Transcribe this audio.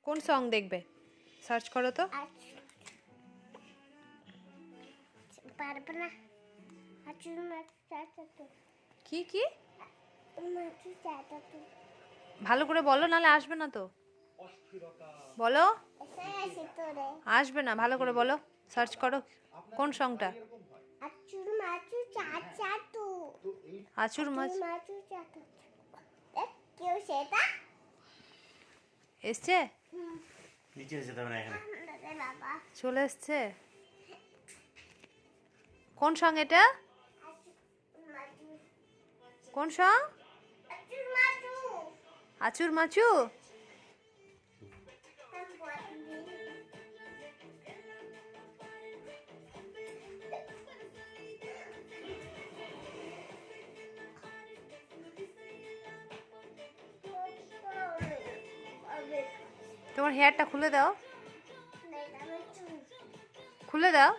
কোন সং দেখবে সার্চ করো তো। পারবে না। আচুর মাচু চাচা তো। কি কি মাচু চাচা তো। ভালো করে বলো, নালে আসবে না তো। বলো। এসে আসি তোরে। আসবে না, ভালো করে বলো। সার্চ করো কোন সংটা। আচুর মাচু চাচা তো। আচুর মাছ মাচু চাচা। দেখ কেউ সেটা? এসছে, নিচে যেতে হবে না এখানে। রে বাবা। চলে এসছে। কোন সং এটা? আচুর মাচু। কোন সং? আচুর মাচু। আচুর মাচু। তোমার হেয়ারটা খুলে দাও, খুলে দাও।